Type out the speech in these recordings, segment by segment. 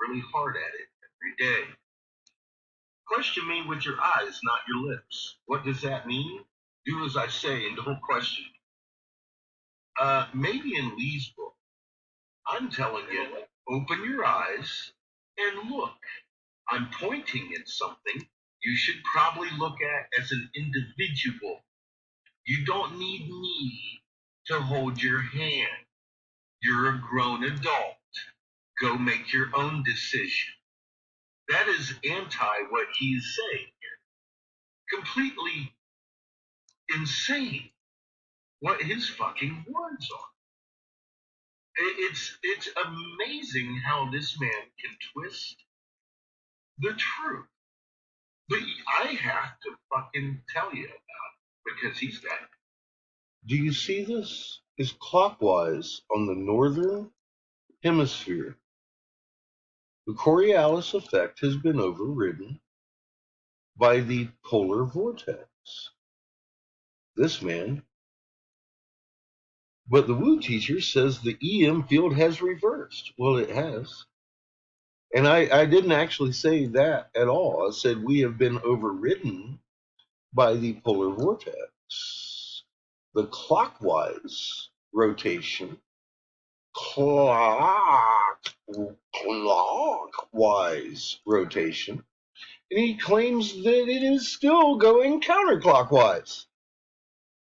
really hard at it every day. Question me with your eyes, not your lips. What does that mean? Do as I say and don't question me. Maybe in Lee's book, I'm telling you, open your eyes and look. I'm pointing at something you should probably look at as an individual. You don't need me to hold your hand. You're a grown adult. Go make your own decision. That is anti what he's saying here. Completely insane what his fucking words are. It's amazing how this man can twist the truth. But I have to fucking tell you about it because he's got it. Do you see this? It's clockwise on the northern hemisphere. The Coriolis effect has been overridden by the polar vortex. This man, but the Wu teacher says the EM field has reversed. Well, it has. And I didn't actually say that at all. I said we have been overridden by the polar vortex. The clockwise rotation, clockwise rotation, and he claims that it is still going counterclockwise.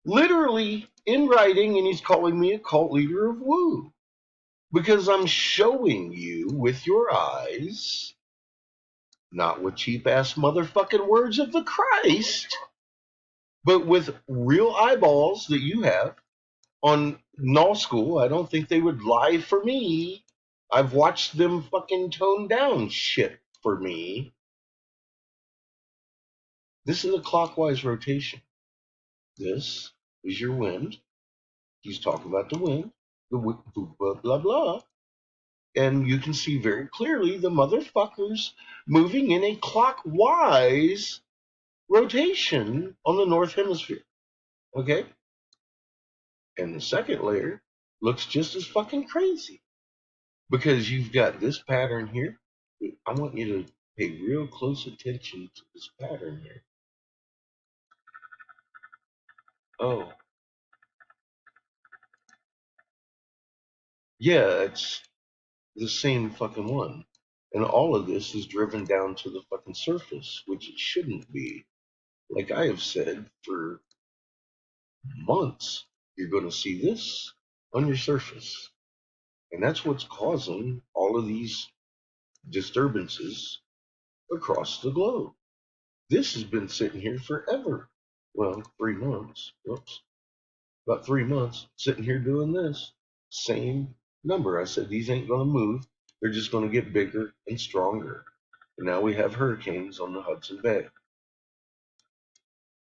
Literally in writing, and he's calling me a cult leader of Wu. Because I'm showing you with your eyes, not with cheap ass motherfucking words of the Christ, but with real eyeballs that you have on null school. I don't think they would lie for me. I've watched them fucking tone down shit for me. This is a clockwise rotation. This is your wind. He's talking about the wind, the blah, blah, blah. And you can see very clearly the motherfuckers moving in a clockwise rotation on the north hemisphere. Okay? And the second layer looks just as fucking crazy. Because you've got this pattern here. I want you to pay real close attention to this pattern here. Oh. Yeah, it's the same fucking one. And all of this is driven down to the fucking surface, which it shouldn't be. Like I have said for months, you're going to see this on your surface. And that's what's causing all of these disturbances across the globe. This has been sitting here forever. Well, 3 months. Whoops. About 3 months sitting here doing this. Same number. I said these ain't going to move. They're just going to get bigger and stronger. And now we have hurricanes on the Hudson Bay.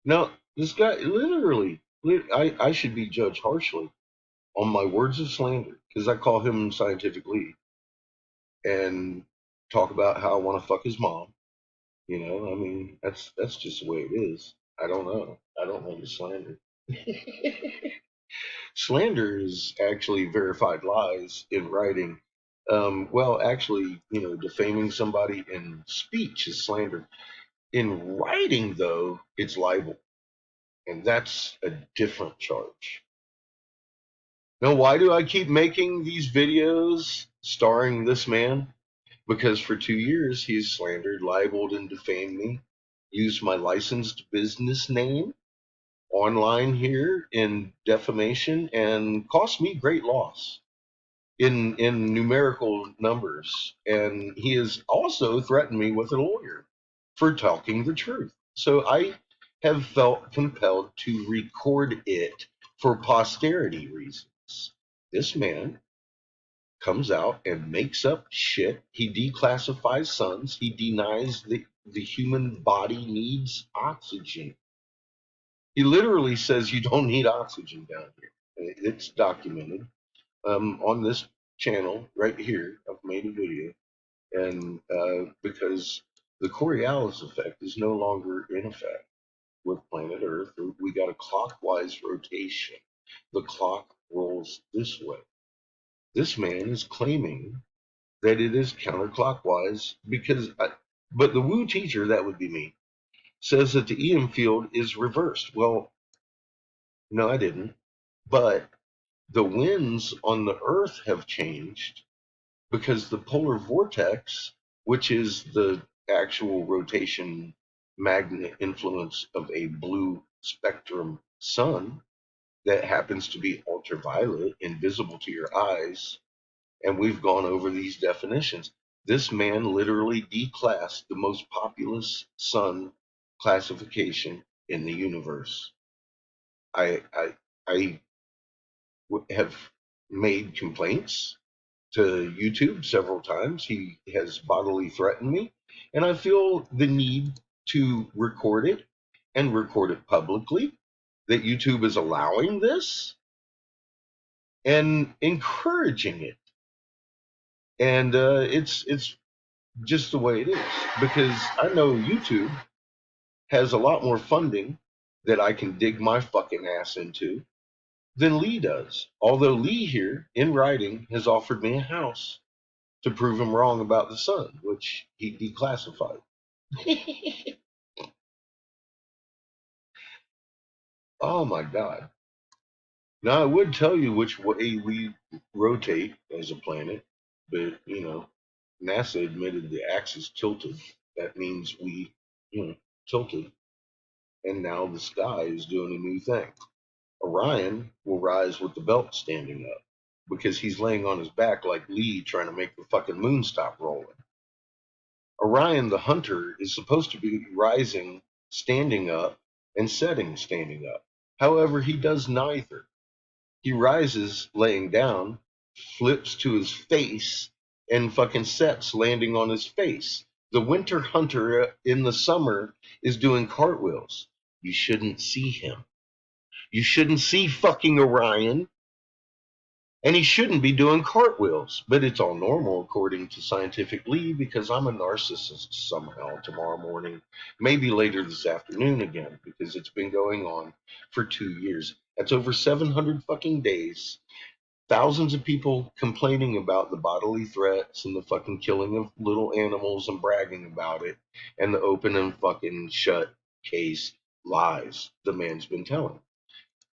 Now, this guy, literally, I should be judged harshly on my words of slander because I call him Scientific Lee and talk about how I want to fuck his mom. You know, I mean, that's just the way it is. I don't know. I don't know the slander. Slander is actually verified lies in writing. Well, actually, defaming somebody in speech is slander. In writing, though, it's libel. And that's a different charge. Now, why do I keep making these videos starring this man? Because for 2 years he's slandered, libeled, and defamed me, used my licensed business name online here in defamation, and cost me great loss in numerical numbers. And he has also threatened me with a lawyer for talking the truth. So I have felt compelled to record it for posterity reasons. This man comes out and makes up shit. He declassifies suns. He denies the human body needs oxygen. He literally says you don't need oxygen down here. It's documented on this channel right here. I've made a video. And because the Coriolis effect is no longer in effect with planet Earth, we got a clockwise rotation. The clock rolls this way. This man is claiming that it is counterclockwise but the woo teacher, that would be me, says that the EM field is reversed. Well, no, I didn't. But the winds on the Earth have changed because the polar vortex, which is the actual rotation magnet influence of a blue spectrum sun that happens to be ultraviolet, invisible to your eyes, and we've gone over these definitions. This man literally declassed the most populous sun classification in the universe. I I I have made complaints to YouTube several times. He has bodily threatened me, and I feel the need to record it and record it publicly. That YouTube is allowing this and encouraging it, and it's just the way it is because I know YouTube has a lot more funding that I can dig my fucking ass into than Lee does. Although Lee here in writing has offered me a house to prove him wrong about the sun, which he declassified. Oh my God. Now, I would tell you which way we rotate as a planet, but, NASA admitted the axis tilted. That means we, tilted. And now the sky is doing a new thing. Orion will rise with the belt standing up because he's laying on his back like Lee trying to make the fucking moon stop rolling. Orion the hunter is supposed to be rising standing up and setting standing up. However, he does neither. He rises laying down, flips to his face, and fucking sets landing on his face. The winter hunter in the summer is doing cartwheels. You shouldn't see him. You shouldn't see fucking Orion. And he shouldn't be doing cartwheels, but it's all normal according to Scientific Lee because I'm a narcissist somehow tomorrow morning, maybe later this afternoon again, because it's been going on for 2 years. That's over 700 fucking days. Thousands of people complaining about the bodily threats and the fucking killing of little animals and bragging about it, and the open and fucking shut case lies the man's been telling.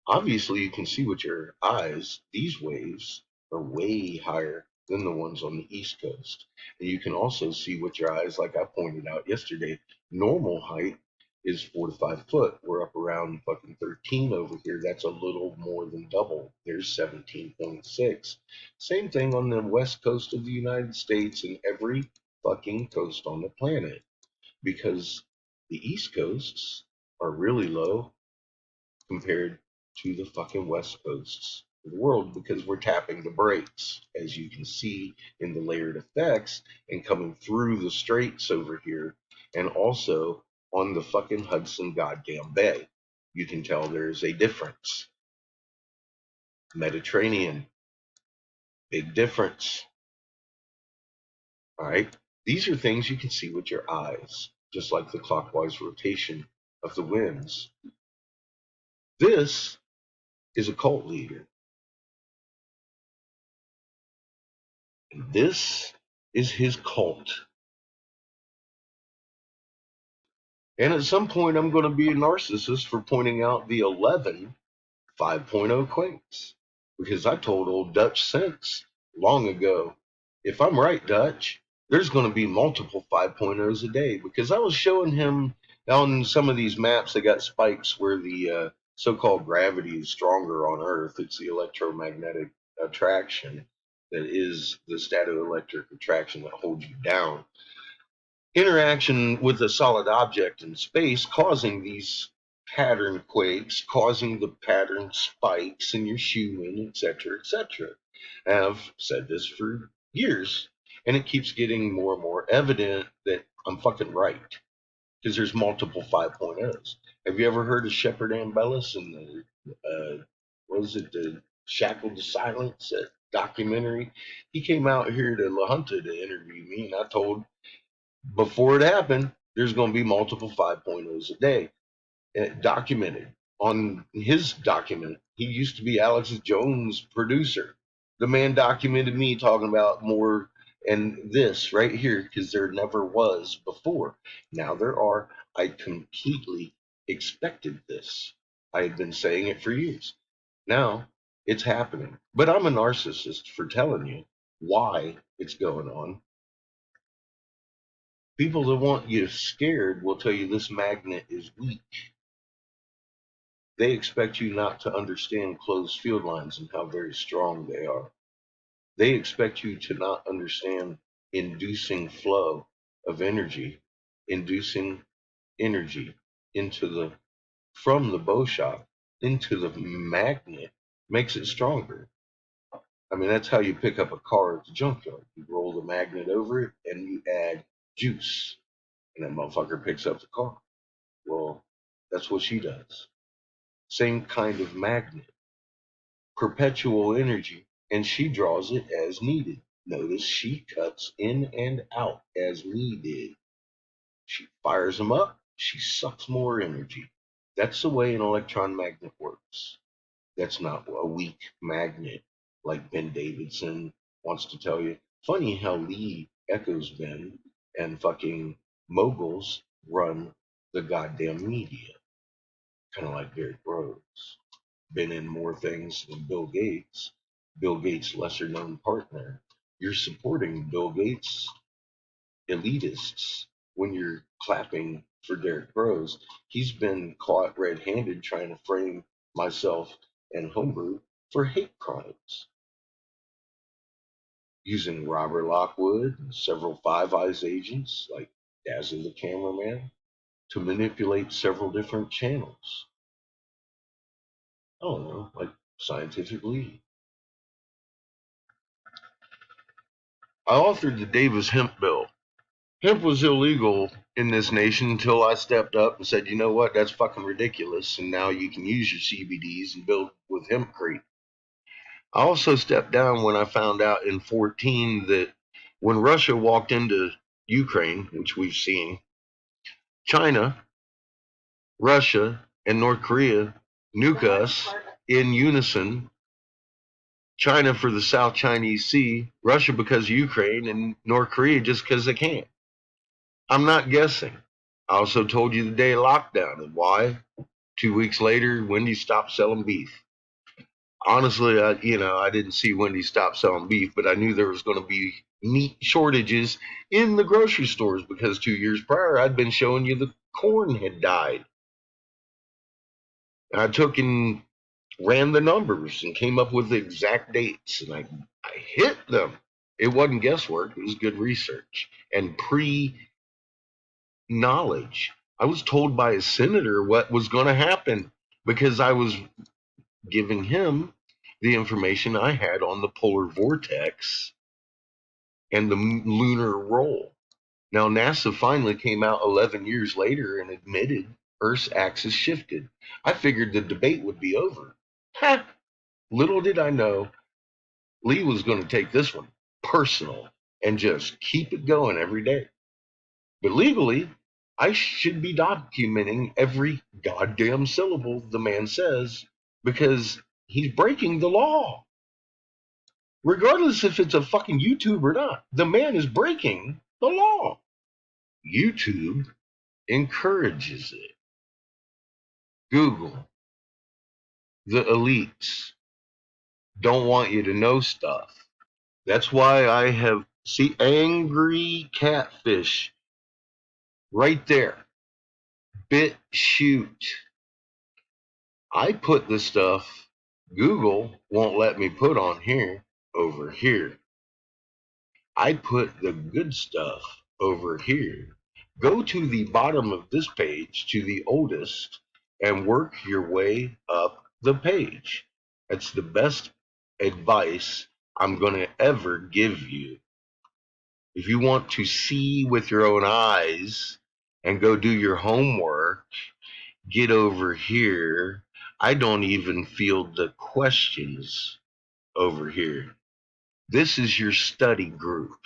Obviously, you can see with your eyes, these waves are way higher than the ones on the East Coast. And you can also see with your eyes, like I pointed out yesterday, normal height is 4 to 5 foot. We're up around fucking 13 over here. That's a little more than double. There's 17.6. Same thing on the west coast of the United States and every fucking coast on the planet. Because the East coasts are really low compared to the fucking west coasts of the world because we're tapping the brakes, as you can see in the layered effects and coming through the straits over here, and also on the fucking Hudson goddamn Bay. You can tell there's a difference. Mediterranean, big difference. All right. These are things you can see with your eyes, just like the clockwise rotation of the winds. This is a cult leader. This is his cult. And at some point, I'm going to be a narcissist for pointing out the 11 5.0 quakes. Because I told old Dutch Sense long ago, if I'm right, Dutch, there's going to be multiple 5.0s a day. Because I was showing him on some of these maps that got spikes where the so called gravity is stronger on Earth. It's the electromagnetic attraction that is the statoelectric attraction that holds you down. Interaction with a solid object in space causing these pattern quakes, causing the pattern spikes in your shoe, etc., etc. I've said this for years, and it keeps getting more and more evident that I'm fucking right because there's multiple 5.0s. Have you ever heard of Shepard Ambellis and what is it, the Shackled to Silence documentary? He came out here to La Junta to interview me, and I told before it happened, there's going to be multiple 5.0s a day documented on his document. He used to be Alex Jones' producer. The man documented me talking about more And this right here, because there never was before. Now there are. I completely expected this. I had been saying it for years. Now it's happening. But I'm a narcissist for telling you why it's going on. People that want you scared will tell you this magnet is weak. They expect you not to understand closed field lines and how very strong they are. They expect you to not understand inducing flow of energy, inducing energy into the from the bow shot into the magnet makes it stronger. I mean, that's how you pick up a car at the junkyard. You roll the magnet over it and you add juice, and that motherfucker picks up the car. Well, that's what she does. Same kind of magnet, perpetual energy, and she draws it as needed. Notice she cuts in and out as needed. She fires them up, she sucks more energy. That's the way an electron magnet works. That's not a weak magnet like Ben Davidson wants to tell you. Funny how Lee echoes Ben and fucking moguls run the goddamn media. Kind of like Derek Rose. Been in more things than Bill Gates. Bill Gates' lesser known partner. You're supporting Bill Gates elitists when you're clapping for Derek Rose. He's been caught red handed trying to frame myself and Homebrew for hate crimes using Robert Lockwood and several Five Eyes agents like Dazzle the cameraman to manipulate several different channels. I don't know, like Scientific Lead. I authored the Davis hemp bill. Hemp was illegal in this nation until I stepped up and said, you know what, that's fucking ridiculous. And now you can use your CBDs and build with hempcrete. I also stepped down when I found out in 14 that when Russia walked into Ukraine, which we've seen, China, Russia, and North Korea nuke us in unison. China for the South Chinese Sea, Russia because of Ukraine, and North Korea just because they can't. I'm not guessing. I also told you the day of lockdown and why. 2 weeks later, Wendy's stopped selling beef. Honestly, I didn't see Wendy's stop selling beef, but I knew there was going to be meat shortages in the grocery stores because 2 years prior I'd been showing you the corn had died. And I took and ran the numbers and came up with the exact dates, and I hit them. It wasn't guesswork; it was good research and knowledge. I was told by a senator what was going to happen because I was giving him the information I had on the polar vortex and the lunar roll. Now, NASA finally came out 11 years later and admitted Earth's axis shifted. I figured the debate would be over. Ha! Little did I know Lee was going to take this one personal and just keep it going every day. But legally, I should be documenting every goddamn syllable the man says because he's breaking the law. Regardless if it's a fucking YouTube or not, the man is breaking the law. YouTube encourages it. Google, the elites, don't want you to know stuff. That's why I have, see, angry catfish right there. BitChute. I put the stuff Google won't let me put on here over here. I put the good stuff over here. Go to the bottom of this page to the oldest and work your way up the page. That's the best advice I'm going to ever give you. If you want to see with your own eyes and go do your homework, get over here. I don't even field the questions over here. This is your study group.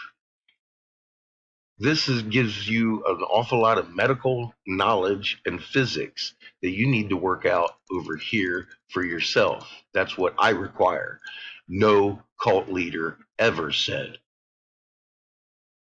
Gives you an awful lot of medical knowledge and physics that you need to work out over here for yourself. That's what I require. No cult leader ever said